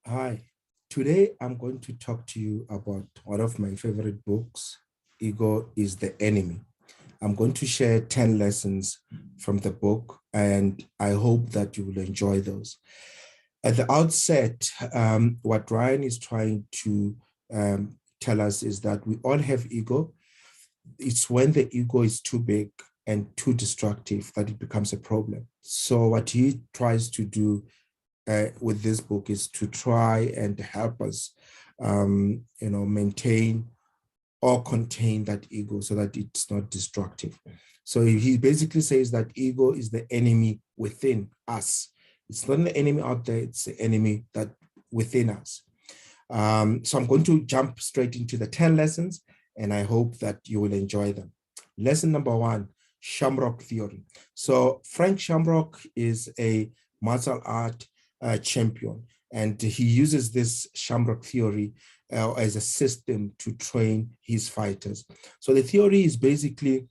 Hi, today I'm going to talk to you about one of my favorite books, Ego is the Enemy. I'm going to share 10 lessons from the book, and I hope that you will enjoy those. At the outset, what Ryan is trying to tell us is that we all have ego. It's when the ego is too big and too destructive that it becomes a problem. So, what he tries to do with this book is to try and help us, maintain or contain that ego so that it's not destructive. So he basically says that ego is the enemy within us. It's not the enemy out there, it's the enemy that within us. So I'm going to jump straight into the 10 lessons, and I hope that you will enjoy them. Lesson number one, Shamrock theory. So Frank Shamrock is a martial art champion, and he uses this Shamrock theory as a system to train his fighters. So the theory is basically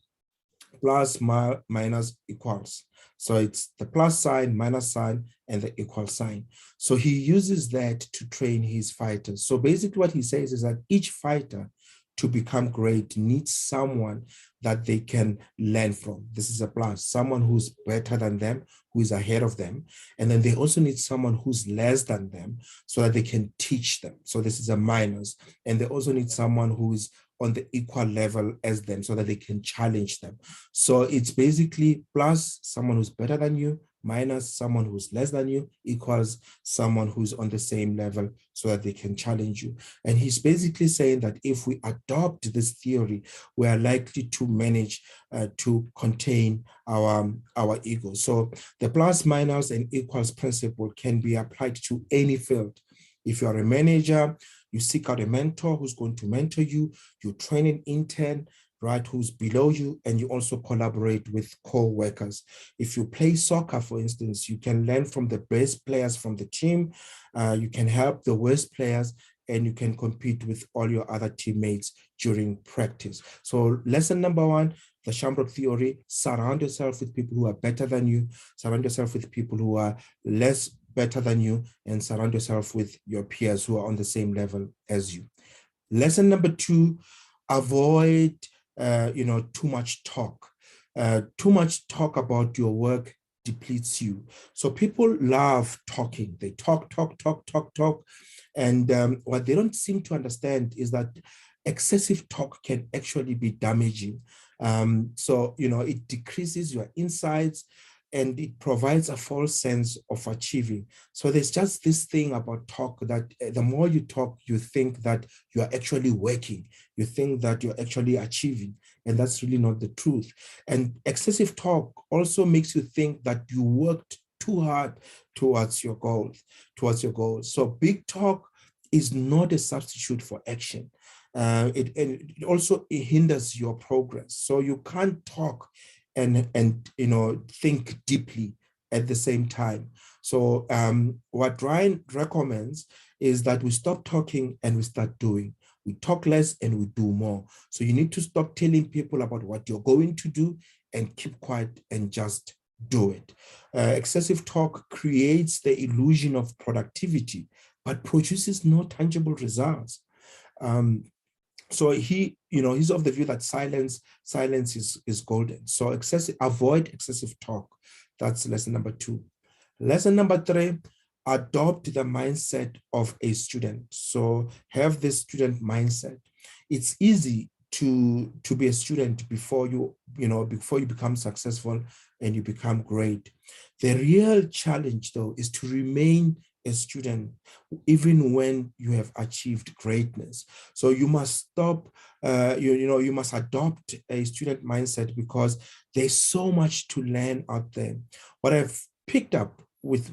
plus minus equals. So it's the plus sign, minus sign, and the equal sign. So he uses that to train his fighters. So basically what he says is that each fighter to become great needs someone that they can learn from. This is a plus, someone who's better than them, who is ahead of them. And then they also need someone who's less than them so that they can teach them. So this is a minus. And they also need someone who is on the equal level as them so that they can challenge them. So it's basically plus someone who's better than you, minus someone who's less than you, equals someone who's on the same level so that they can challenge you. And he's basically saying that if we adopt this theory, we are likely to manage to contain our ego. So the plus, minus, and equals principle can be applied to any field. If you are a manager, you seek out a mentor who's going to mentor you, you train an intern, right, who's below you, and you also collaborate with co-workers. If you play soccer, for instance, you can learn from the best players from the team, you can help the worst players, and you can compete with all your other teammates during practice. So lesson number one, the Shamrock theory, surround yourself with people who are better than you, surround yourself with people who are less better than you, and surround yourself with your peers who are on the same level as you. Lesson number two, avoid too much talk. Too much talk about your work depletes you. So people love talking. They talk. And what they don't seem to understand is that excessive talk can actually be damaging. It decreases your insights and it provides a false sense of achieving. So there's just this thing about talk that the more you talk, you think that you are actually working. You think that you're actually achieving. And that's really not the truth. And excessive talk also makes you think that you worked too hard towards your goals. So big talk is not a substitute for action. It also hinders your progress. So you can't talk and think deeply at the same time. So what Ryan recommends is that we stop talking and we start doing. We talk less and we do more. So you need to stop telling people about what you're going to do and keep quiet and just do it. Excessive talk creates the illusion of productivity, but produces no tangible results. So he's of the view that silence is golden. So avoid excessive talk. That's lesson number two. Lesson number three, adopt the mindset of a student. So have this student mindset. It's easy to be a student before you become successful and you become great. The real challenge, though, is to remain a student even when you have achieved greatness. So you must stop, you must adopt a student mindset because there's so much to learn out there. What I've picked up with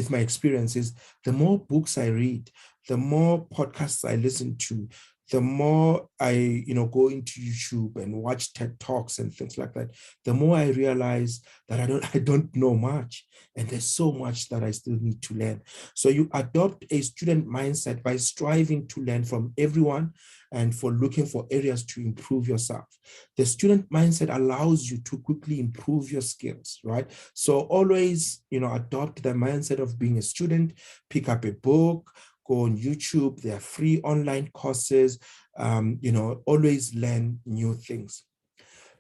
my experiences, the more books I read, the more podcasts I listen to, the more I, go into YouTube and watch TED Talks and things like that, the more I realize that I don't know much, and there's so much that I still need to learn. So you adopt a student mindset by striving to learn from everyone and for looking for areas to improve yourself. The student mindset allows you to quickly improve your skills, right? So always, adopt the mindset of being a student, pick up a book, go on YouTube. There are free online courses. Always learn new things.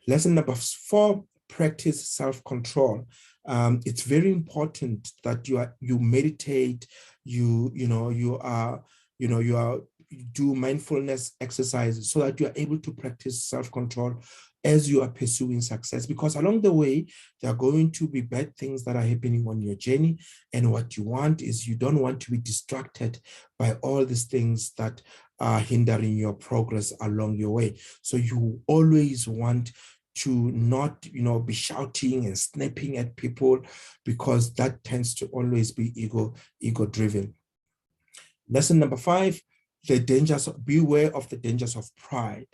Lesson number 4, practice self-control. It's very important that you meditate, you do mindfulness exercises so that you are able to practice self-control as you are pursuing success, because along the way, there are going to be bad things that are happening on your journey. And what you want is, you don't want to be distracted by all these things that are hindering your progress along your way. So you always want to not, be shouting and snapping at people, because that tends to always be ego driven. Lesson number 5, beware of the dangers of pride.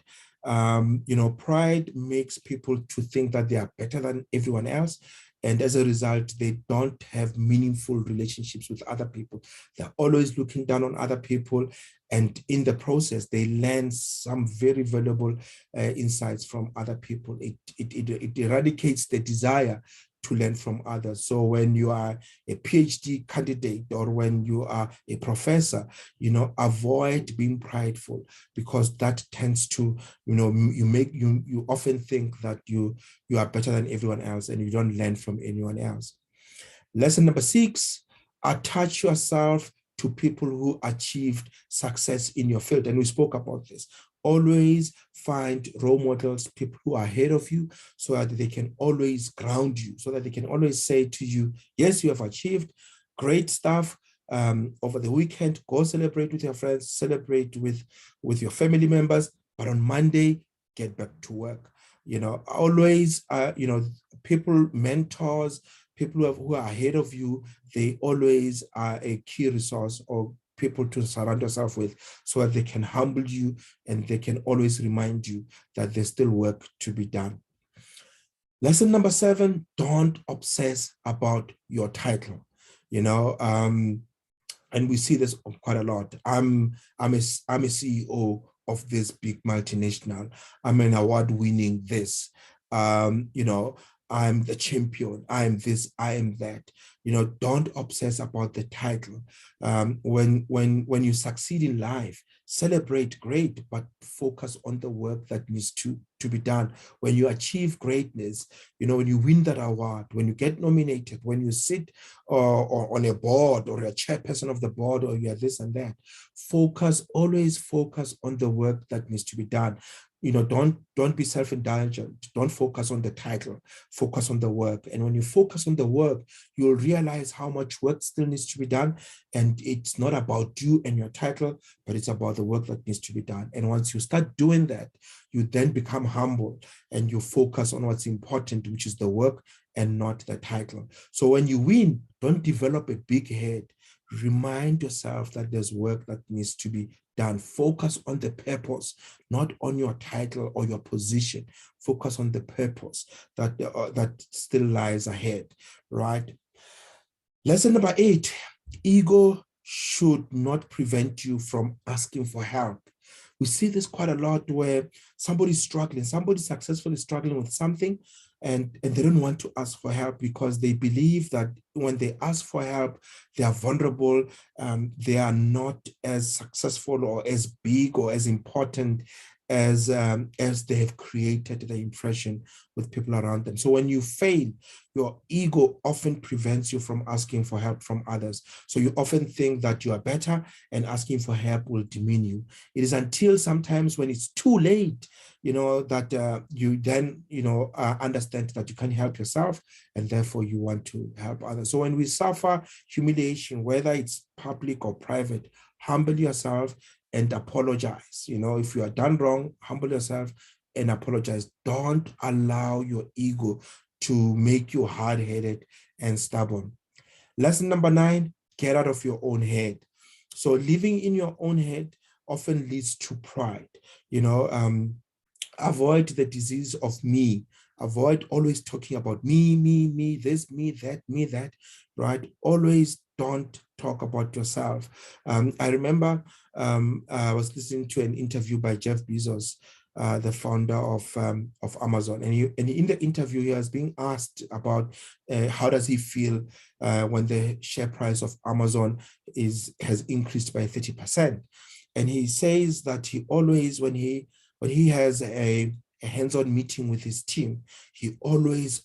Pride makes people to think that they are better than everyone else. And as a result, they don't have meaningful relationships with other people. They're always looking down on other people. And in the process, they learn some very valuable insights from other people. It eradicates the desire to learn from others. So when you are a PhD candidate, or when you are a professor, avoid being prideful, because that tends to, you often think that you are better than everyone else, and you don't learn from anyone else. Lesson number 6, attach yourself to people who achieved success in your field. And we spoke about this. Always find role models, people who are ahead of you, so that they can always ground you, so that they can always say to you, yes, you have achieved great stuff. Over the weekend, go celebrate with your friends, celebrate with your family members, but on Monday, get back to work. Always, people, mentors, people who are ahead of you, they always are a key resource, or people to surround yourself with, so that they can humble you, and they can always remind you that there's still work to be done. Lesson number 7, don't obsess about your title. And we see this quite a lot. I'm a CEO of this big multinational. I'm an award-winning this. I'm the champion. I'm this. I am that. Don't obsess about the title. When you succeed in life, celebrate, great, but focus on the work that needs to be done. When you achieve greatness, when you win that award, when you get nominated, when you sit or on a board, or a chairperson of the board, or you're this and that, always focus on the work that needs to be done. Don't be self-indulgent. Don't focus on the title, focus on the work. And when you focus on the work, you'll realize how much work still needs to be done. And it's not about you and your title, but it's about the work that needs to be done. And once you start doing that, you then become humble, and you focus on what's important, which is the work and not the title. So when you win, don't develop a big head. Remind yourself that there's work that needs to be done. Focus on the purpose, not on your title or your position. Focus on the purpose that still lies ahead, right? Lesson number 8, ego should not prevent you from asking for help. We see this quite a lot, where somebody's struggling, somebody's successfully struggling with something, and they don't want to ask for help, because they believe that when they ask for help, they are vulnerable, they are not as successful or as big or as important as they have created the impression with people around them. So when you fail, your ego often prevents you from asking for help from others. So you often think that you are better, and asking for help will demean you. It is until sometimes when it's too late, that you then, understand that you can help yourself, and therefore you want to help others. So when we suffer humiliation, whether it's public or private, humble yourself and apologize. If you are done wrong, humble yourself and apologize. Don't allow your ego to make you hard-headed and stubborn. Lesson number 9, get out of your own head. So living in your own head often leads to pride. Avoid the disease of me. Avoid always talking about me, this, me, that, right? Always don't talk about yourself. I remember I was listening to an interview by Jeff Bezos, the founder of Amazon. And in the interview, he was being asked about how does he feel when the share price of Amazon has increased by 30%. And he says that he always, when he has a hands-on meeting with his team, he always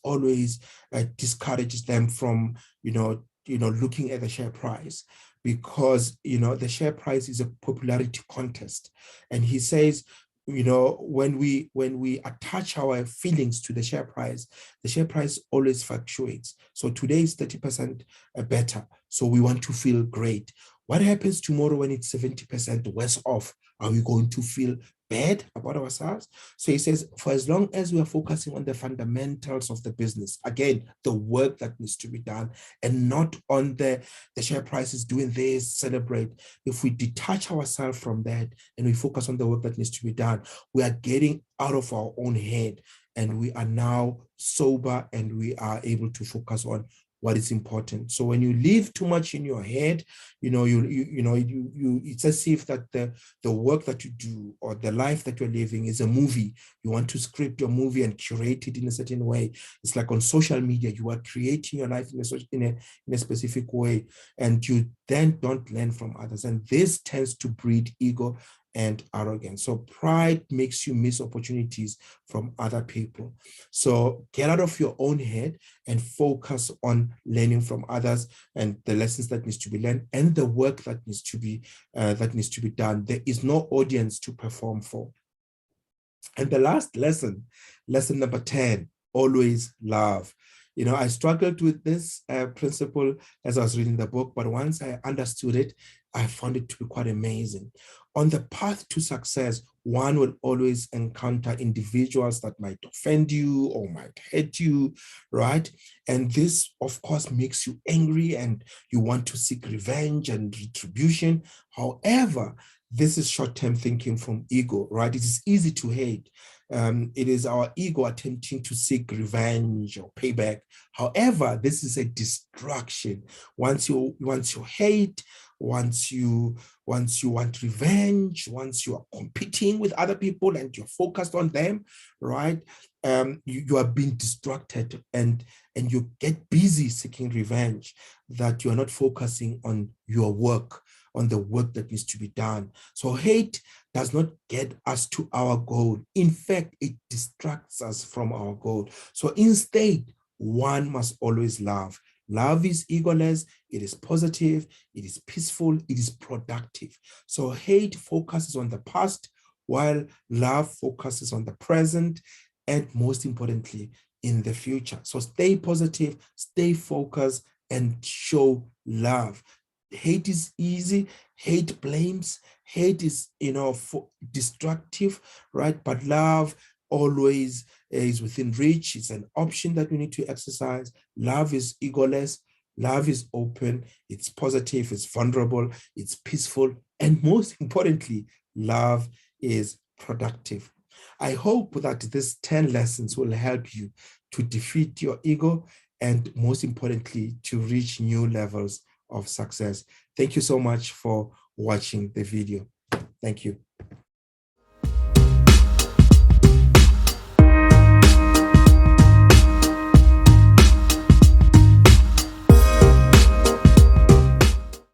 discourages them from, looking at the share price, because, the share price is a popularity contest. And he says, when we attach our feelings to the share price always fluctuates. So today is 30% better. So we want to feel great. What happens tomorrow when it's 70% worse off? Are we going to feel bad about ourselves? So he says, for as long as we are focusing on the fundamentals of the business, again, the work that needs to be done, and not on the share prices doing this, celebrate. If we detach ourselves from that and we focus on the work that needs to be done, we are getting out of our own head, and we are now sober, and we are able to focus on what is important. So when you live too much in your head, it's as if that the work that you do or the life that you're living is a movie. You want to script your movie and curate it in a certain way. It's like on social media, you are creating your life in a specific way, and you then don't learn from others. And this tends to breed ego and arrogance. So pride makes you miss opportunities from other people. So get out of your own head and focus on learning from others and the lessons that needs to be learned and the work that needs to be done. There is no audience to perform for. And the last lesson number 10, always love. I struggled with this principle as I was reading the book, but once I understood it, I found it to be quite amazing. On the path to success, one will always encounter individuals that might offend you or might hurt you, right? And this, of course, makes you angry and you want to seek revenge and retribution. However, this is short-term thinking from ego, right? It is easy to hate. It is our ego attempting to seek revenge or payback. However, this is a distraction. Once you hate, once you want revenge, once you are competing with other people and you're focused on them, right? You are being distracted and you get busy seeking revenge, that you are not focusing on your work, on the work that needs to be done. So hate does not get us to our goal. In fact, it distracts us from our goal. So instead, one must always love. Love is egoless, it is positive, it is peaceful, it is productive. So hate focuses on the past, while love focuses on the present, and most importantly, in the future. So stay positive, stay focused, and show love. Hate is easy, hate blames, hate is, destructive, right? But love always is within reach. It's an option that we need to exercise. Love is egoless, love is open, it's positive, it's vulnerable, it's peaceful, and most importantly, love is productive. I hope that these 10 lessons will help you to defeat your ego and most importantly, to reach new levels of success. Thank you so much for watching the video. Thank you.